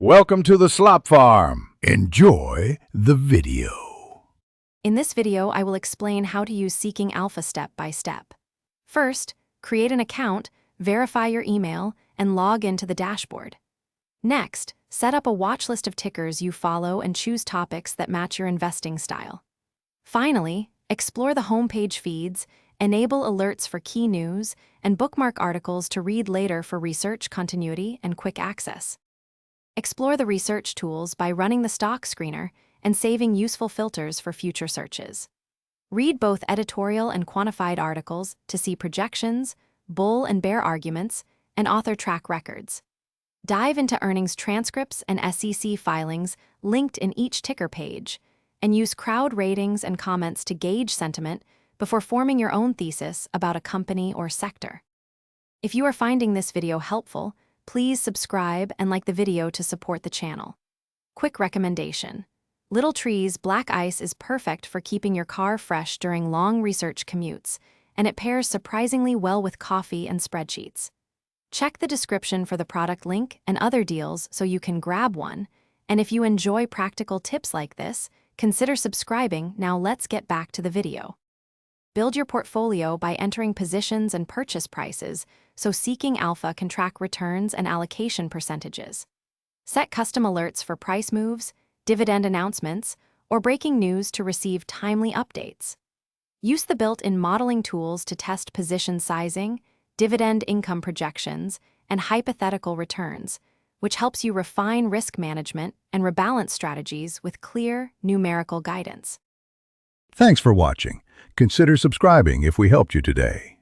Welcome to the Slop Farm. Enjoy the video. In this video, I will explain how to use Seeking Alpha step by step. First, create an account, verify your email, and log into the dashboard. Next, set up a watch list of tickers you follow and choose topics that match your investing style. Finally, explore the homepage feeds, enable alerts for key news, and bookmark articles to read later for research continuity and quick access. Explore the research tools by running the stock screener and saving useful filters for future searches. Read both editorial and quantified articles to see projections, bull and bear arguments, and author track records. Dive into earnings transcripts and SEC filings linked in each ticker page, and use crowd ratings and comments to gauge sentiment before forming your own thesis about a company or sector. If you are finding this video helpful, please subscribe and like the video to support the channel. Quick recommendation. Little Tree's Black Ice is perfect for keeping your car fresh during long research commutes, and it pairs surprisingly well with coffee and spreadsheets. Check the description for the product link and other deals so you can grab one, and if you enjoy practical tips like this, consider subscribing. Now let's get back to the video. Build your portfolio by entering positions and purchase prices so Seeking Alpha can track returns and allocation percentages. Set custom alerts for price moves, dividend announcements, or breaking news to receive timely updates. Use the built-in modeling tools to test position sizing, dividend income projections, and hypothetical returns, which helps you refine risk management and rebalance strategies with clear, numerical guidance. Thanks for watching. Consider subscribing if we helped you today.